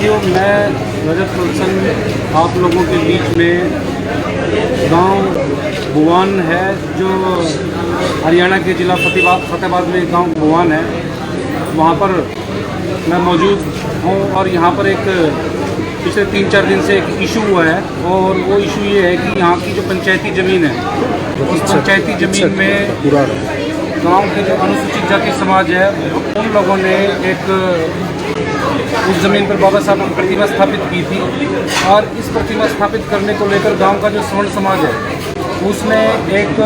साथियों, मैं रजत प्रसन्न आप लोगों के बीच में गांव बुवान है जो हरियाणा के ज़िला फतेहाबाद में गांव बुवान है, वहां पर मैं मौजूद हूं। और यहां पर एक पिछले 3-4 दिन से एक इशू हुआ है, और वो इशू ये है कि यहाँ की जो पंचायती ज़मीन है, उस पंचायती ज़मीन में गांव के जो अनुसूचित जाति समाज है, उन लोगों ने एक उस ज़मीन पर बाबा साहब की प्रतिमा स्थापित की थी। और इस प्रतिमा स्थापित करने को लेकर गांव का जो स्वर्ण समाज है, उसने एक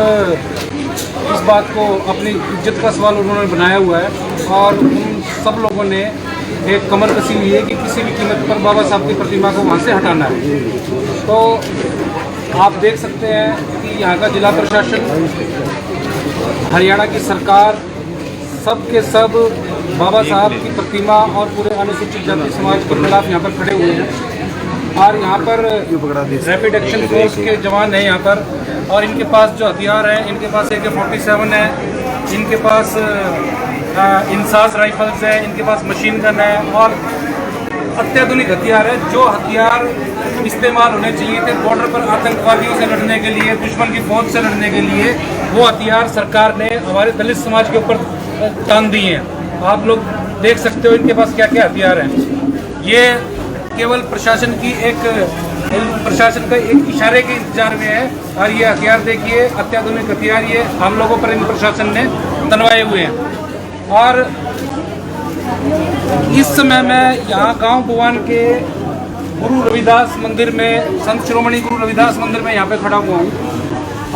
इस बात को अपनी इज्जत का सवाल उन्होंने बनाया हुआ है। और उन सब लोगों ने एक कमर कसी ली है कि किसी भी कीमत पर बाबा साहब की प्रतिमा को वहाँ से हटाना है। तो आप देख सकते हैं कि यहाँ का जिला प्रशासन, हरियाणा की सरकार, सब के सब बाबा साहब की प्रतिमा और पूरे अनुसूचित जाति समाज के खिलाफ यहाँ पर खड़े हुए हैं। और यहाँ पर रैपिड एक्शन फोर्स के जवान हैं यहाँ पर, और इनके पास जो हथियार हैं, इनके पास AK-47 है, इनके पास इंसास राइफल्स है, इनके पास मशीन गन है, और अत्याधुनिक हथियार है। जो हथियार इस्तेमाल होने चाहिए थे बॉर्डर पर आतंकवादियों से लड़ने के लिए, दुश्मन की फौज से लड़ने के लिए, वो हथियार सरकार ने हमारे दलित समाज के ऊपर तान दिए हैं। आप लोग देख सकते हो इनके पास क्या क्या हथियार हैं। ये केवल प्रशासन का एक इशारे के इंतजार में है। और ये हथियार देखिए, अत्याधुनिक हथियार ये हम लोगों पर इन प्रशासन ने तनवाए हुए हैं। और इस समय मैं यहाँ गांव बुवान के गुरु रविदास मंदिर में, संत शिरोमणि गुरु रविदास मंदिर में यहाँ पे खड़ा हुआ हूँ।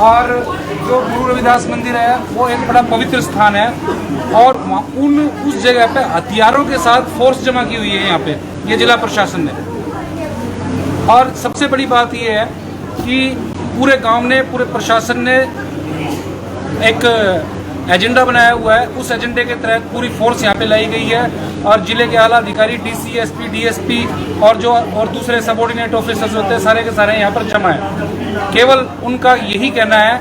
और जो गुरु रविदास मंदिर है वो एक बड़ा पवित्र स्थान है, और उस जगह पे हथियारों के साथ फोर्स जमा की हुई है यहाँ पे, ये जिला प्रशासन ने। और सबसे बड़ी बात ये है कि पूरे गांव ने, पूरे प्रशासन ने एक एजेंडा बनाया हुआ है। उस एजेंडे के तहत पूरी फोर्स यहाँ पे लाई गई है, और जिले के आला अधिकारी, DC, SP, DSP और दूसरे सबऑर्डिनेट ऑफिसर्स होते हैं, सारे के सारे यहाँ पर जमा है। केवल उनका यही कहना है,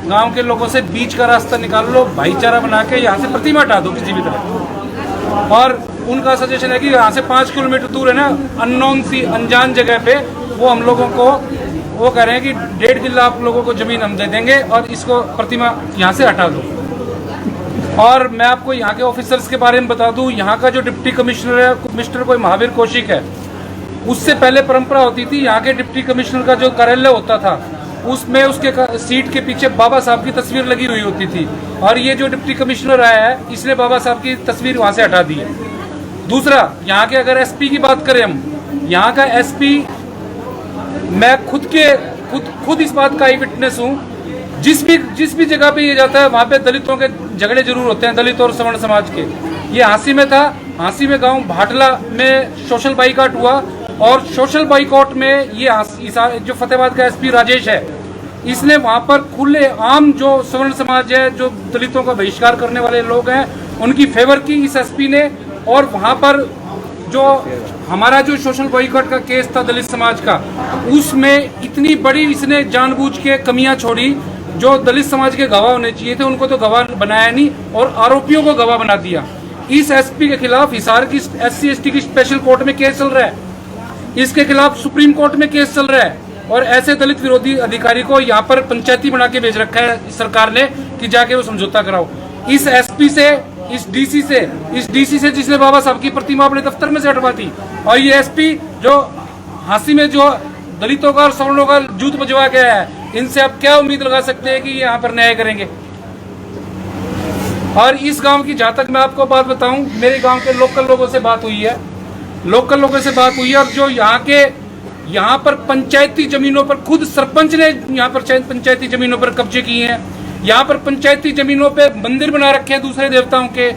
गांव के लोगों से बीच का रास्ता निकाल लो, भाईचारा बना के यहाँ से प्रतिमा हटा दो किसी भी तरह। और उनका सजेशन है कि यहाँ से 5 किलोमीटर दूर है ना, अननोन सी अनजान जगह पे वो हम लोगों को, वो कह रहे हैं कि 1.5 किला आप लोगों को जमीन हम दे देंगे, और इसको प्रतिमा यहाँ से हटा दो। और मैं आपको यहाँ के ऑफिसर्स के बारे में बता दूं, यहाँ का जो डिप्टी कमिश्नर है, मिस्टर कोई महावीर कौशिक है, उससे पहले परंपरा होती थी, यहाँ के डिप्टी कमिश्नर का जो कार्यालय होता था, उसमें उसके सीट के पीछे बाबा साहब की तस्वीर लगी हुई होती थी। और ये जो डिप्टी कमिश्नर आया है, इसने बाबा साहब की तस्वीर वहाँ से हटा दी है। दूसरा, यहाँ के अगर SP की बात करें हम, यहाँ का SP, मैं खुद इस बात का आई विटनेस हूँ। जिस भी जगह पे ये जाता है, वहाँ पे दलितों के झगड़े जरूर होते हैं, दलित और सवर्ण समाज के। ये हाँसी में था, हाँसी में गांव भाटला में सोशल बाइकआउट हुआ, और सोशल बाइकआउट में ये जो फतेहाबाद का SP राजेश है, इसने वहाँ पर खुले आम जो सवर्ण समाज है, जो दलितों का बहिष्कार करने वाले लोग हैं, उनकी फेवर की इस SP ने। और वहाँ पर जो हमारा जो सोशल बॉयकॉट का केस था दलित समाज का, उसमें इतनी बड़ी इसने जानबूझ के कमियां छोड़ी। जो दलित समाज के गवाह होने चाहिए थे, उनको तो गवाह बनाया नहीं, और आरोपियों को गवाह बना दिया। इस SP के खिलाफ हिसार की SC ST की स्पेशल कोर्ट में केस चल रहा है, इसके खिलाफ सुप्रीम कोर्ट में केस चल रहा है। और ऐसे दलित विरोधी अधिकारी को यहाँ पर पंचायती बना के भेज रखा है सरकार ने कि जाके वो समझौता कराओ। इस SP से, इस DC से जिसने बाबा साहब की प्रतिमा अपने दफ्तर में से हटवा दी, और ये SP जो हाँसी में जो दलितों का और सवर्णों का जूत बजवा गया है, इनसे आप क्या उम्मीद लगा सकते हैं कि ये यहाँ पर न्याय करेंगे। और इस गांव की, जहां तक मैं आपको बात बताऊं, मेरे गांव के लोकल लोगों से बात हुई है, और जो यहाँ पर पंचायती जमीनों पर खुद सरपंच ने यहाँ पर पंचायती जमीनों पर कब्जे किए हैं। यहाँ पर पंचायती जमीनों पे मंदिर बना रखे हैं दूसरे देवताओं के।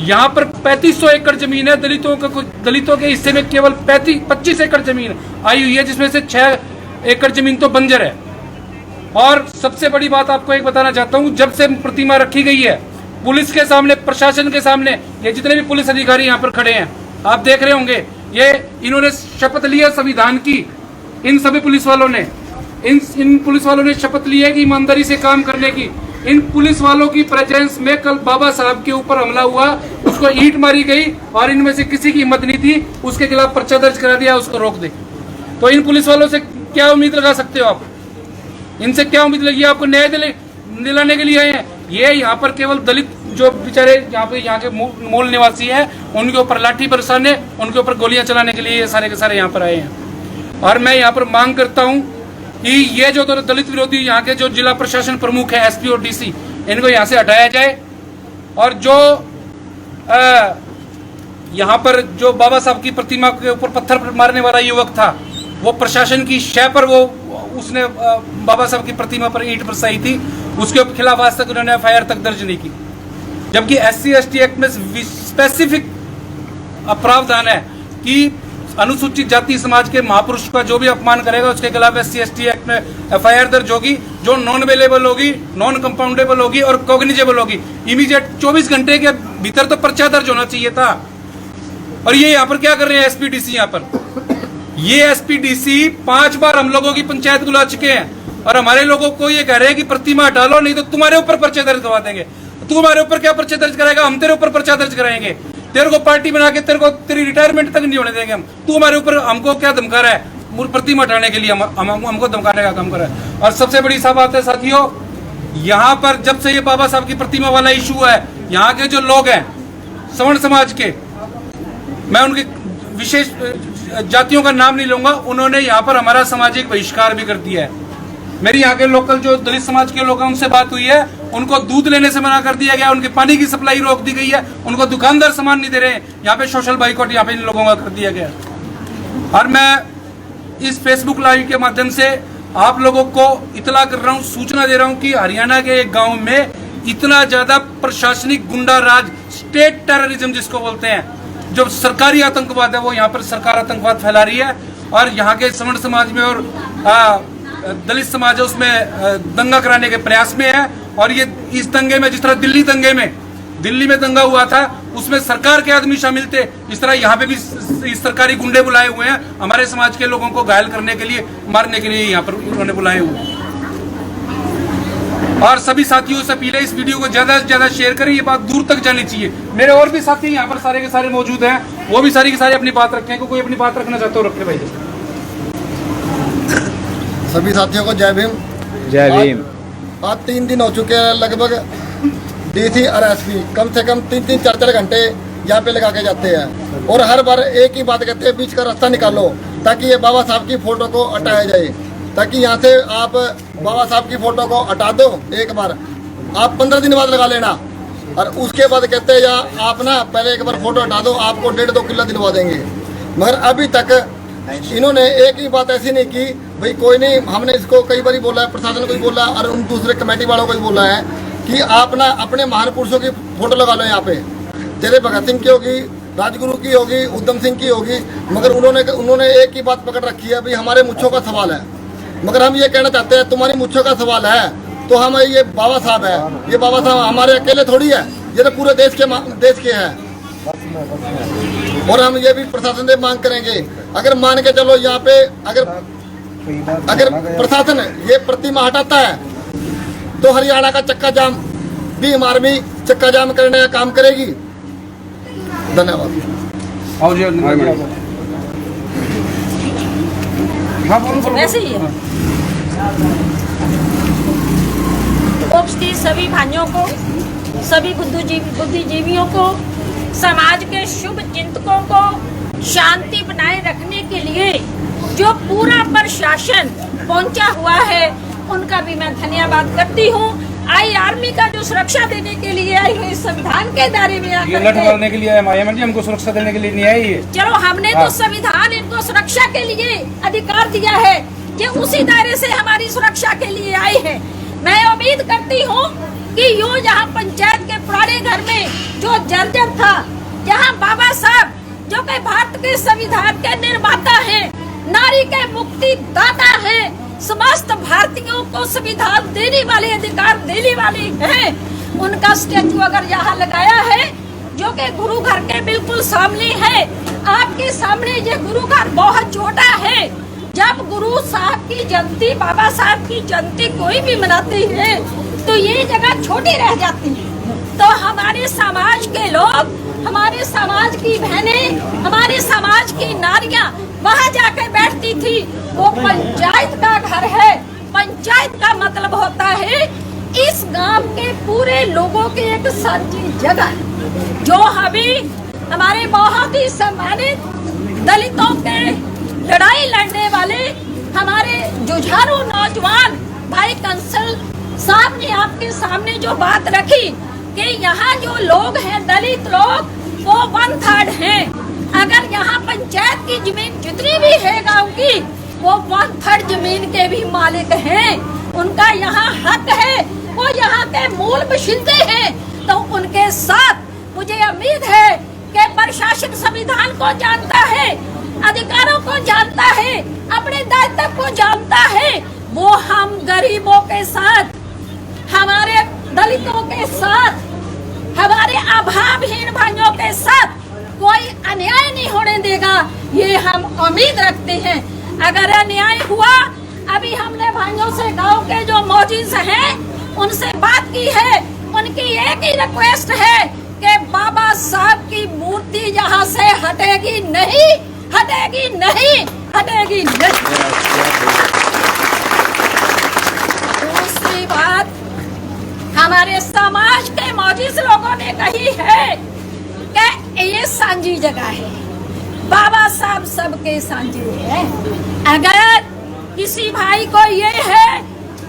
यहाँ पर 3500 एकड़ जमीन है, दलितों के हिस्से में केवल 25 एकड़ जमीन आई हुई है, जिसमें से 6 एकड़ जमीन तो बंजर है। और सबसे बड़ी बात आपको एक बताना चाहता हूँ, जब से प्रतिमा रखी गई है, पुलिस के सामने, प्रशासन के सामने, ये जितने भी पुलिस अधिकारी यहाँ पर खड़े हैं, आप देख रहे होंगे, इन्होंने शपथ ली है संविधान की। इन सभी पुलिस वालों ने इन पुलिस वालों ने शपथ ली है कि ईमानदारी से काम करने की। इन पुलिस वालों की प्रेजेंस में कल बाबा साहब के ऊपर हमला हुआ, उसको ईंट मारी गई और इनमें से किसी की हिम्मत नहीं थी उसके खिलाफ पर्चा दर्ज करा दिया, उसको रोक दे। तो इन पुलिस वालों से क्या उम्मीद लगा सकते हो आप? इनसे क्या उम्मीद लगी? आपको न्याय दिलाने के लिए आए हैं? ये यहाँ पर केवल दलित जो बेचारे यहाँ के मूल निवासी हैं उनके ऊपर लाठी बरसाने, उनके ऊपर गोलियां चलाने के लिए ये सारे के सारे यहाँ पर आए हैं। और मैं यहाँ पर मांग करता हूँ कि ये जो दलित विरोधी यहाँ के जो जिला प्रशासन प्रमुख है, एसपी और डीसी, इनको यहाँ से हटाया जाए। और जो यहाँ पर जो बाबा साहब की प्रतिमा के ऊपर पत्थर मारने वाला युवक था, वो प्रशासन की शय पर उसने बाबा साहब की प्रतिमा पर ईंट बरसाई थी, उसके खिलाफ आज तक उन्होंने एफआईआर तक दर्ज नहीं की। जबकि SC/ST एक्ट में स्पेसिफिक प्रावधान है कि अनुसूचित जाति समाज के महापुरुष का जो भी अपमान करेगा उसके खिलाफ SC/ST एक्ट में एफआईआर दर्ज होगी, जो नॉन अवेलेबल होगी, नॉन कंपाउंडेबल होगी और कॉग्निजेबल होगी। इमीडिएट 24 घंटे के भीतर तो पर्चा दर्ज होना चाहिए था। और ये यहाँ पर क्या कर रहे हैं SPDC? यहाँ पर ये SPDC 5 बार हम लोगों की पंचायत बुला चुके हैं और हमारे लोगों को ये कह रहे हैं कि प्रतिमा हटा लो, नहीं तो तुम्हारे ऊपर पर्चे दर्ज करवा देंगे। तू हमारे ऊपर क्या पर्चे दर्ज कराएगा? हम तेरे ऊपर पर्चा दर्ज कराएंगे। तेरे को पार्टी बना के तेरी रिटायरमेंट तक नहीं होने देंगे हम। तू हमारे ऊपर हमको क्या धमका रहा है? प्रतिमा हटाने के लिए हमको धमकाने का काम कर रहा है। और सबसे बड़ी सा बात है साथियों, यहाँ पर जब से ये बाबा साहब की प्रतिमा वाला इशू है, यहाँ के जो लोग हैं सवर्ण समाज के, मैं उनकी विशेष जातियों का नाम नहीं लूंगा, उन्होंने यहाँ पर हमारा सामाजिक बहिष्कार भी कर दिया है। मेरी यहाँ के लोकल जो दलित समाज के लोग हैं उनसे बात हुई है, उनको दूध लेने से मना कर दिया गया, उनके पानी की सप्लाई रोक दी गई है, उनको दुकानदार सामान नहीं दे रहे हैं। यहाँ पे सोशल बाइकआउट यहाँ पे इन लोगों का कर दिया गया। और मैं इस फेसबुक लाइव के माध्यम से आप लोगों को इतला कर रहा हूँ, सूचना दे रहा हूँ कि हरियाणा के एक गाँव में इतना ज्यादा प्रशासनिक गुंडा राज, स्टेट टेररिज्म जिसको बोलते हैं, जो सरकारी आतंकवाद है, वो यहाँ पर सरकार आतंकवाद फैला रही है। और यहाँ के सवर्ण समाज में और दलित समाज है उसमें दंगा कराने के प्रयास में है। और ये इस दंगे में, जिस तरह दिल्ली में दंगा हुआ था, उसमें सरकार के आदमी शामिल थे, इस तरह यहाँ पे भी सरकारी गुंडे बुलाए हुए हैं हमारे समाज के लोगों को घायल करने के लिए, मारने के लिए यहाँ पर उन्होंने बुलाए हुए हैं। और सभी साथियों से अपील है, इस वीडियो को ज्यादा से ज्यादा शेयर करें, ये बात दूर तक जानी चाहिए। मेरे और भी साथी यहाँ पर सारे के सारे मौजूद हैं, वो भी सारी के सारे अपनी बात रखें। कोई अपनी बात रखना चाहते हो रखे भाई। सभी साथियों को जय भीम। जय भीम। आज 3 दिन हो चुके हैं लगभग, DC और SP कम से कम 3-3, 4-4 घंटे यहाँ पे लगा के जाते हैं और हर बार एक ही बात कहते हैं, बीच का रास्ता निकालो ताकि ये बाबा साहब की फोटो को हटाया जाए, ताकि यहाँ से आप बाबा साहब की फोटो को हटा दो एक बार, आप 15 दिन बाद लगा लेना। और उसके बाद कहते हैं या आप ना पहले एक बार फोटो हटा दो, आपको 1.5-2 किलो दिलवा देंगे। मगर अभी तक इन्होंने एक ही बात ऐसी नहीं की, भाई कोई नहीं, हमने इसको कई बार बोला है, प्रशासन को भी बोला और उन दूसरे कमेटी वालों को भी बोला है कि आप ना अपने महान पुरुषों की फोटो लगा लो यहाँ पे, तेरे भगत सिंह की होगी, राजगुरु की होगी, उधम सिंह की होगी। मगर उन्होंने एक ही बात पकड़ रखी है, भाई हमारे मुच्छों का सवाल है। मगर हम ये कहना चाहते हैं, तुम्हारी मुच्छों का सवाल है तो हम ये बाबा साहब है, ये बाबा साहब हमारे अकेले थोड़ी है, ये तो पूरे देश के हैं। और हम ये भी प्रशासन से मांग करेंगे, अगर मान के चलो यहाँ पे अगर प्रशासन ये प्रतिमा हटाता है तो हरियाणा का चक्का जाम भी आर्मी चक्का जाम करने का काम करेगी। धन्यवाद। वैसे ही है। सभी भाइयों को, सभी बुद्धिजीवियों को, समाज के शुभ चिंतकों को शांति बनाए रखने के लिए जो पूरा प्रशासन पहुंचा हुआ है, उनका भी मैं धन्यवाद करती हूँ। आई आर्मी का जो सुरक्षा देने के लिए आई है, संविधान के दायरे में आकर के लिए हमको सुरक्षा देने के लिए नहीं आई है। चलो, हमने तो संविधान इनको सुरक्षा के लिए अधिकार दिया है कि उसी दायरे से हमारी सुरक्षा के लिए आई है। मैं उम्मीद करती हूँ कि यो यहाँ पंचायत के पुराने घर में जो जर्जर था, जहाँ बाबा साहब जो कि भारत के संविधान के निर्माता हैं, नारी के मुक्ति दाता हैं, समस्त भारतीयों को संविधान देने वाले, अधिकार देने वाले हैं, उनका स्टैचू अगर यहाँ लगाया है जो कि गुरु घर के बिल्कुल सामने है, आपके सामने ये गुरु घर बहुत छोटा है। जब गुरु साहब की जयंती, बाबा साहब की जयंती कोई भी मनाते हैं तो ये जगह छोटी रह जाती है। तो हमारे समाज के लोग, हमारे समाज की बहनें, हमारे समाज की नारियां वहां जाकर बैठती थी। वो पंचायत का घर है। पंचायत का मतलब होता है इस गांव के पूरे लोगों की एक साझी जगह, जो अभी हमारे बहुत ही सम्मानित दलितों के लड़ाई लड़ने वाले हमारे जुझारू नौजवान भाई कंसल साहब ने आपके सामने जो बात रखी कि यहाँ जो लोग हैं दलित लोग, वो 1/3 हैं। अगर यहाँ पंचायत की जमीन जितनी भी है गांव की, वो 1/3 जमीन के भी मालिक हैं। उनका यहाँ हक है, वो यहाँ के मूल बाशिंदे हैं। तो उनके साथ मुझे उम्मीद है कि प्रशासन संविधान को जानता है, अधिकारों को जानता है, अपने दायित्व को जानता है। वो हम गरीबों के साथ, हमारे दलितों के साथ, हमारे अभावहीन भाइयों के साथ कोई अन्याय नहीं होने देगा, ये हम उम्मीद रखते हैं। अगर अन्याय हुआ, अभी हमने भाइयों से गांव के जो मौजूद हैं उनसे बात की है। उनकी एक ही रिक्वेस्ट है कि बाबा साहब की मूर्ति यहाँ से हटेगी नहीं, हटेगी नहीं, हटेगी नहीं। दूसरी बात हमारे समाज के मौजूद लोगों ने कही है कि ये सांझी जगह है, बाबा साहब सबके सांझे है। अगर किसी भाई को ये है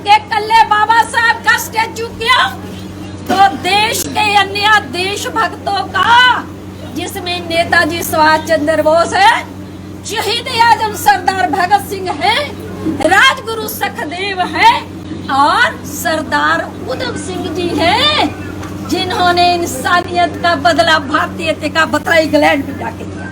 कि कल्ले बाबा साहब का स्टैचू क्यों, तो देश के अन्य देशभक्तों का, जिसमें नेताजी सुभाष चंद्र बोस है, शहीद आजम सरदार भगत सिंह है, राजगुरु सुखदेव है और सरदार उधम सिंह जी हैं, जिन्होंने इंसानियत का बदला भारतीयता का बदला इंग्लैंड में जाके दिया।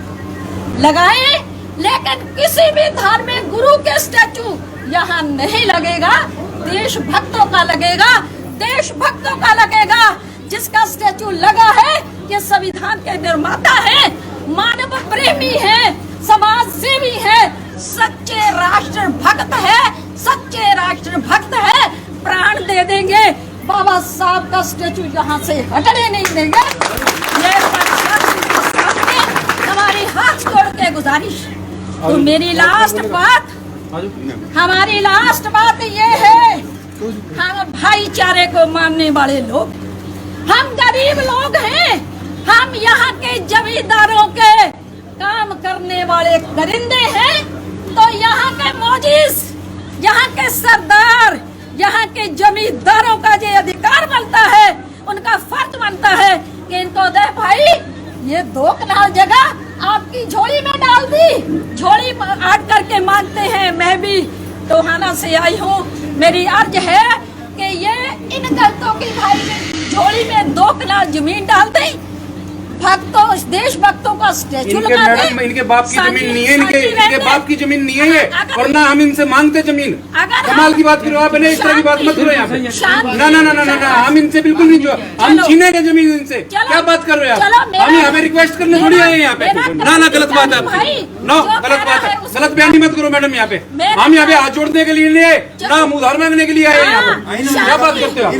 लगाए, लेकिन किसी भी धार्मिक गुरु के स्टैचू यहाँ नहीं लगेगा। देशभक्तों का लगेगा, देशभक्तों का लगेगा। जिसका स्टैचू लगा है ये संविधान के निर्माता है, मानव प्रेमी है, समाज सेवी है, सच्चे राष्ट्र भक्त है, सच्चे राष्ट्र भक्त है। प्राण दे देंगे, बाबा साहब का स्टैचू यहाँ से हटने नहीं देंगे। ये प्रशासन के सामने हमारी हाथ जोड़ के गुजारिश। तो मेरी लास्ट बात, हमारी लास्ट बात ये है, हम भाईचारे को मानने वाले लोग, हम गरीब लोग हैं, हम यहाँ के जमींदारों के काम करने वाले करिंदे हैं। तो यहाँ के मौजिस, यहाँ के सरदार, यहाँ के जमींदारों का जो अधिकार बनता है, उनका फर्ज बनता है कि इनको दे भाई, ये 2 कनाल जगह आपकी झोली में डाल दी। झोली आट करके मांगते हैं। मैं भी टोहाना से आई हूँ, मेरी अर्ज है कि ये इन दलितों की भाई झोली में 2 कनाल जमीन डाल दें, भक्तों, देशभक्तों का स्टैचू लगा दे। मैडम, इनके बाप की जमीन नहीं है, इनके बाप की जमीन नहीं है ये, और ना हम इनसे मांगते जमीन। कमाल की बात करो आप, इस तरह की बात मत करो यहाँ पे। ना ना ना ना ना, हम इनसे बिल्कुल नहीं, जो हम छीनेंगे जमीन इनसे। क्या बात कर रहे हो आप? हमें रिक्वेस्ट करने थोड़ी आए यहाँ पे। ना ना, गलत बात है आपकी, नो गलत बात है, गलत बयानी मत करो मैडम यहाँ पे। हम यहाँ पे हाथ जोड़ने के लिए नहीं, ना हम उधार मांगने के लिए आए यहाँ पे। क्या बात करते हो आप?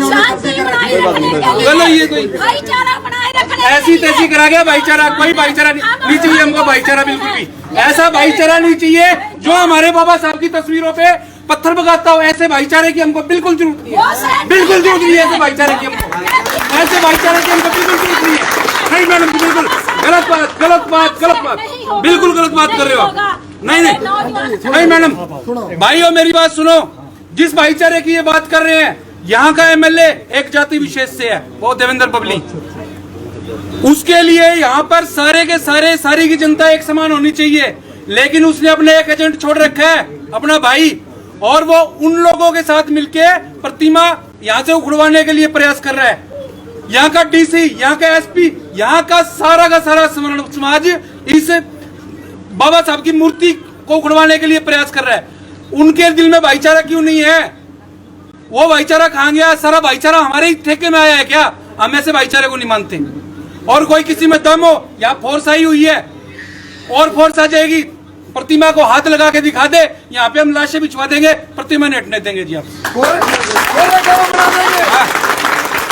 ये कोई भाईचारा बनाए रखने, ऐसी तैसी करा गया भाईचारा। कोई भाईचारा नहीं चाहिए हमको, भाईचारा बिल्कुल भी। ऐसा भाईचारा नहीं चाहिए जो हमारे बाबा साहब की तस्वीरों पे पत्थर भगाता हो। ऐसे भाईचारे की हमको बिल्कुल जरूरत नहीं है, बिल्कुल जरूरत नहीं है ऐसे भाईचारे की हमको, ऐसे भाईचारे की हमको बिल्कुल जरूरत नहीं है। नहीं मैडम, बिल्कुल गलत बात, गलत बात, गलत बात, बिल्कुल गलत बात कर रहे हो आप। नहीं नहीं नहीं मैडम, भाइयों मेरी बात सुनो। जिस भाईचारे की ये बात कर रहे हैं, यहाँ का एमएलए एक जाति विशेष से है, वो देवेंद्र बबली। उसके लिए यहाँ पर सारे के सारे, सारी की जनता एक समान होनी चाहिए, लेकिन उसने अपने एक एजेंट छोड़ रखा है, अपना भाई, और वो उन लोगों के साथ मिलके प्रतिमा यहाँ से उखड़वाने के लिए प्रयास कर रहा है। यहाँ का डीसी, यहाँ का एसपी, यहाँ का सारा समाज इस बाबा साहब की मूर्ति को उखड़वाने के लिए प्रयास कर रहा है। उनके दिल में भाईचारा क्यों नहीं है? वो भाईचारा कहाँ गया? सारा भाईचारा हमारे ही ठेके में आया है क्या? हम ऐसे भाईचारे को नहीं मानते। और कोई किसी में दम हो या फोर्स आई हुई है और फोर्स आ जाएगी, प्रतिमा को हाथ लगा के दिखा दे, यहाँ पे हम लाशें बिछवा देंगे, प्रतिमा नहीं हटने देंगे जी। आप कोरेगांव बना देंगे।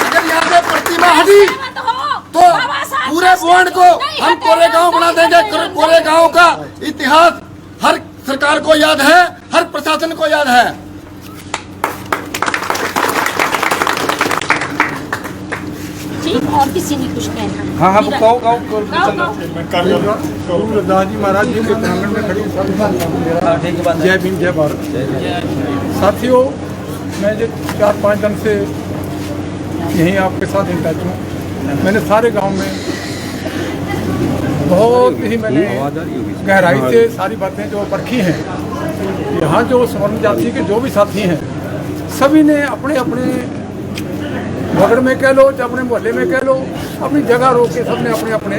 अगर यहाँ पे प्रतिमा हटी तो पूरे भुवन को हम कोरेगांव बना देंगे। कोरेगांव का इतिहास हर सरकार को याद है, हर प्रशासन को याद है। ठीक, और किसी ने कुछ कहना? हाँ हाँ, कहो कहो दादाजी महाराज जी के प्रांगण में खड़ी जय भीम जय भारत। साथियों, मैं जो 4-5 दिन से यहीं आपके साथ इन टच हूँ। मैंने सारे गांव में बहुत ही मैंने गहराई से सारी बातें जो परखी हैं। यहाँ जो स्वर्ण जाति के जो भी साथी हैं, सभी ने अपने अपने बगड़ में कह लो, अपने मोहल्ले में कह लो, अपनी जगह रोक के सबने अपने अपने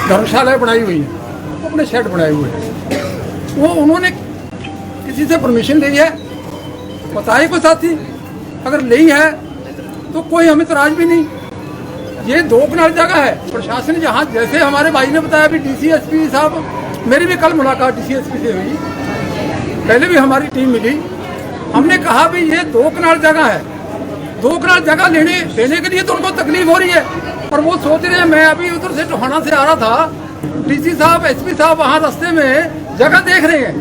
धर्मशालाएं बनाई हुई हैं, अपने शेड बनाए हुए हैं। वो उन्होंने किसी से परमिशन ली है, बताए को साथी अगर ली है तो कोई हमें तराज भी नहीं। ये 2 कनाल जगह है। प्रशासन जहाँ, जैसे हमारे भाई ने बताया भी डीसी एसपी साहब, मेरी भी कल मुलाकात डीसी एसपी से हुई, पहले भी हमारी टीम मिली। हमने कहा भी ये 2 कनाल जगह है, 2 कनाल जगह देने के लिए तो उनको तकलीफ हो रही है, पर वो सोच रहे हैं। मैं अभी उधर से टोहाना से आ रहा था, डीसी साहब एसपी साहब वहाँ रास्ते में जगह देख रहे हैं।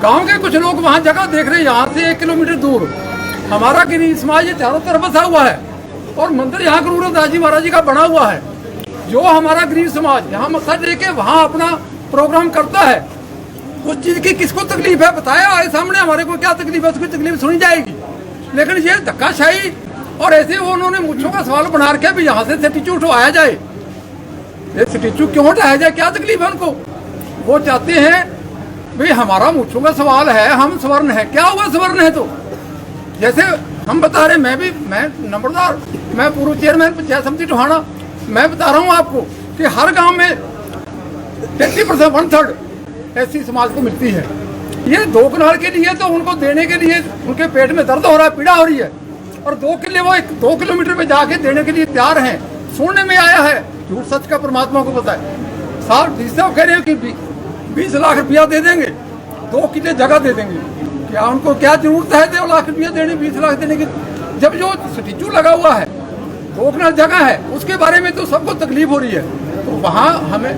गांव के कुछ लोग वहाँ जगह देख रहे हैं। यहाँ से 1 किलोमीटर दूर हमारा गिरी समाज ये चारों तरफ बसा हुआ है और मंदिर यहाँ गुरु रविदास जी महाराज जी का बना हुआ है। जो हमारा गरीब समाज यहाँ मत्था टेके वहाँ अपना प्रोग्राम करता है, उस चीज की किसको तकलीफ है बताया आए सामने। हमारे को क्या तकलीफ है, उसकी तकलीफ सुनी जाएगी। लेकिन ये धक्काशाही और ऐसे वो उन्होंने मुझों का सवाल बना रखा है भी यहाँ से स्टैचू उठवाया जाए। ये स्टैचू क्यों उठाया जाए, क्या तकलीफ है उनको? वो चाहते हैं भाई हमारा मुझों का सवाल है, हम स्वर्ण है, क्या हुआ स्वर्ण है तो? जैसे हम बता रहे, मैं नंबरदार, मैं पूर्व चेयरमैन पंचायत समिति टोहाना, मैं बता रहा हूँ आपको कि हर गाँव में 33% 1/3 ऐसी समाज को मिलती है। ये 2 कनाल के लिए तो उनको देने के लिए उनके पेट में दर्द हो रहा है, पीड़ा हो रही है, और 2 किले वो 2 किलोमीटर पे जाके देने के लिए तैयार हैं। सुनने में आया है, झूठ सच का परमात्मा को पता है। साहब डीसी साहब कह रहे हैं कि 20 लाख रुपया दे देंगे, 2 किले जगह दे देंगे। क्या उनको क्या जरूरत है 2 लाख रुपया देने, 20 लाख देने की? जब जो स्टैचू लगा हुआ है 2 कनाल जगह है, उसके बारे में तो सबको तकलीफ हो रही है। तो वहाँ हमें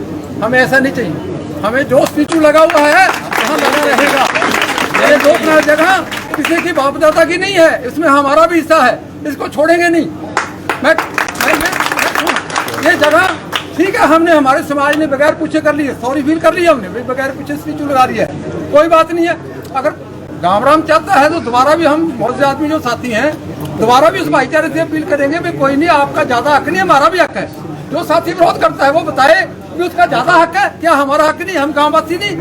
ऐसा नहीं चाहिए। हमें जो स्टैचू लगा हुआ है वहाँ लगा रहेगा। ये 2 कनाल जगह किसी की बाप दादा की नहीं है, इसमें हमारा भी हिस्सा है, इसको छोड़ेंगे नहीं। ये जगह ठीक है, हमने हमारे समाज ने बगैर पूछे कर ली है, सॉरी फील कर लिया हमने, बगैर पूछे स्टैचू लगा रही है, कोई बात नहीं है। अगर राम चाहता है तो दोबारा भी हम बहुत से आदमी जो साथी हैं दोबारा भी उस भाईचारे से अपील करेंगे भी कोई नहीं, आपका ज्यादा हक नहीं, हमारा भी हक है। जो साथी विरोध करता है वो बताए कि उसका ज्यादा हक है, क्या हमारा हक नहीं? हम गाँववासी नहीं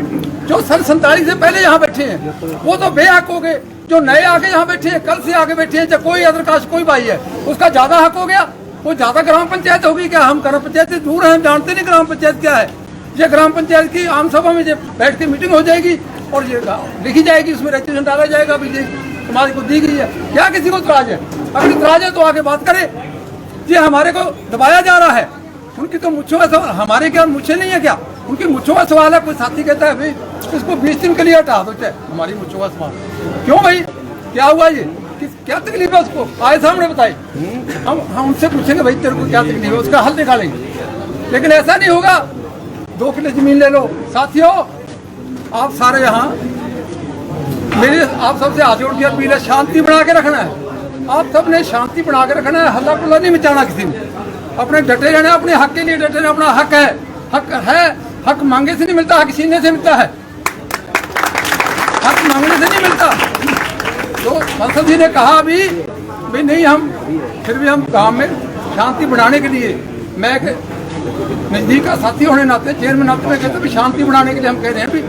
जो सन 47 से पहले यहाँ बैठे हैं वो तो बेहक हो गए, जो नए आके यहाँ बैठे हैं, कल से आगे बैठे हैं, कोई अदर कास्ट कोई भाई है उसका ज्यादा हक हो गया। वो ज्यादा ग्राम पंचायत होगी क्या? हम ग्राम पंचायत से दूर हैं, हम जानते नहीं ग्राम पंचायत क्या है। ये ग्राम पंचायत की आम सभा में बैठ के मीटिंग हो जाएगी और ये लिखी जाएगी, उसमें रजिस्ट्रेशन डाला जाएगा भी समाज को दी गई है। क्या किसी को इतराज है? अगर इतराज है तो आगे बात करे। ये हमारे को दबाया जा रहा है, उनकी तो मुझों का सवाल, हमारे क्या मुझे नहीं है क्या? उनकी मुझों का सवाल है। कोई साथी कहता है भाई इसको 20 दिन के लिए हटा दो, चाहे हमारी मुझों का सवाल क्यों भाई, क्या हुआ? ये क्या तकलीफ है उसको आए सामने बताए, हम उनसे पूछेंगे भाई तेरे को क्या तकलीफ है, उसका हल निकालेंगे। लेकिन ऐसा नहीं होगा 2 किले जमीन ले लो। साथियों आप सारे यहाँ मेरे आप सबसे हाथ जोड़ के अपील है, शांति बना के रखना है। आप सब ने शांति बना के रखना है, हल्ला पुल्ला नहीं मचाना किसी ने। अपने डटे रहना, अपने हक के लिए डटे रहना। अपना हक है, हक मांगे से नहीं मिलता, हक छीनने से मिलता है, हक मांगने से नहीं मिलता। तो संसद जी ने कहा अभी भाई नहीं, हम फिर भी हम गांव में शांति बढ़ाने के लिए, मैं नजदीक का साथी होने नाते, चेयरमैन नाते में कहते भी शांति बढ़ाने के लिए हम कह रहे हैं भी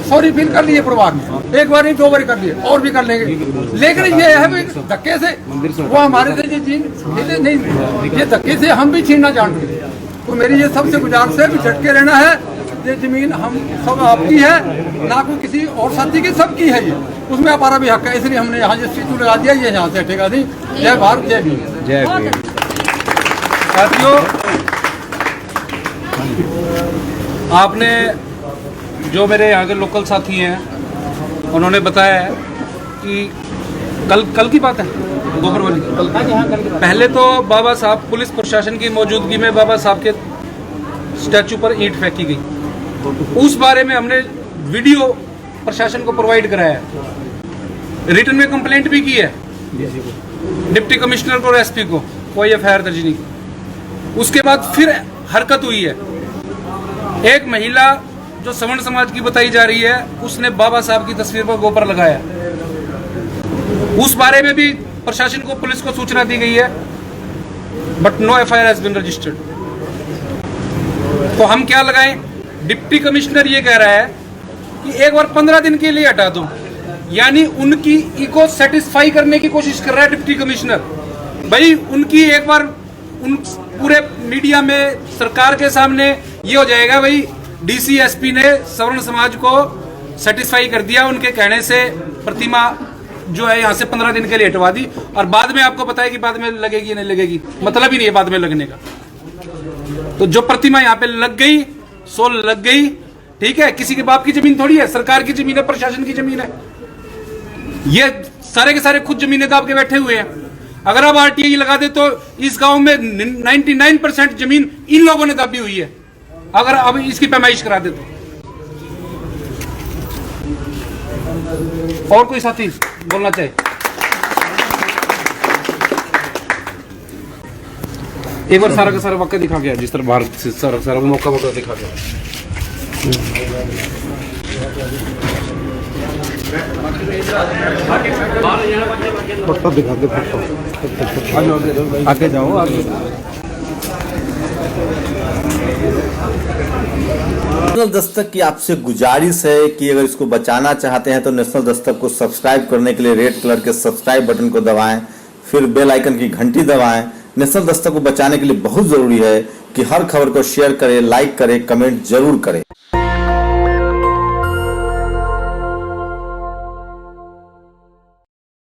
सॉरी फील कर लिए परिवार में, 1 बार नहीं 2 बार कर लिए, और भी कर लेंगे। लेकिन ये है भी धक्के से वो हमारे से ये चीज नहीं, ये धक्के से हम भी छीनना जानते हैं। तो मेरी ये सबसे गुजारिश है भी झटके रहना है। ये जमीन हम सब आपकी है, ना कोई किसी और साथी की, सबकी है ये, उसमें हमारा भी हक है। इसलिए हमने यहाँ जो स्टैचू लगा दिया, ये यहाँ से हटेगा नहीं। जय भारत, जय भीम, जय भीम। साथियों आपने जो मेरे यहाँ के लोकल साथी हैं उन्होंने बताया है कि कल की बात है गोबर वाली। पहले तो बाबा साहब पुलिस प्रशासन की मौजूदगी में बाबा साहब के स्टैचू पर ईंट फेंकी गई। उस बारे में हमने वीडियो प्रशासन को प्रोवाइड कराया है, रिटर्न में कंप्लेंट भी की है डिप्टी कमिश्नर को और एसपी को, कोई एफआईआर दर्ज नहीं की। उसके बाद फिर हरकत हुई है, एक महिला जो सवर्ण समाज की बताई जा रही है उसने बाबा साहब की तस्वीर पर गोबर लगाया। उस बारे में भी प्रशासन को पुलिस को सूचना दी गई है, but no FIR has been registered. तो हम क्या लगाएं? डिप्टी कमिश्नर ये कह रहा है कि एक बार 15 दिन के लिए हटा दो, यानी उनकी ईगो सेटिस्फाई करने की कोशिश कर रहा है डिप्टी कमिश्नर। भाई उनकी एक बार उन पूरे मीडिया में सरकार के सामने ये हो जाएगा, भाई डीसी एसपी ने सवर्ण समाज को सेटिस्फाई कर दिया, उनके कहने से प्रतिमा जो है यहाँ से 15 दिन के लिए हटवा दी, और बाद में आपको पता है कि बाद में लगेगी नहीं लगेगी, मतलब ही नहीं है बाद में लगने का। तो जो प्रतिमा यहाँ पे लग गई सो लग गई, ठीक है। किसी के बाप की जमीन थोड़ी है, सरकार की जमीन है, प्रशासन की जमीन है। ये सारे के सारे खुद जमीनें दाब के बैठे हुए हैं। अगर आप आरटीआई लगा दे तो इस गांव में 99% जमीन इन लोगों ने दाबी हुई है, अगर अब इसकी पैमाइश करा दे तो। और कोई साथी बोलना चाहे? एक बार सारा का सारा वाक्य दिखा गया, जिस तरह भारत से सारा मौका दिखा गया। फोटो दिखा दे, फोटो आगे जाओ आगे। नेशनल दस्तक की आपसे गुजारिश है कि अगर इसको बचाना चाहते हैं तो नेशनल दस्तक को सब्सक्राइब करने के लिए रेड कलर के सब्सक्राइब बटन को दबाएं, फिर बेल आइकन की घंटी दबाएं। नेशनल दस्तक को बचाने के लिए बहुत जरूरी है कि हर खबर को शेयर करें, लाइक करें, कमेंट जरूर करें।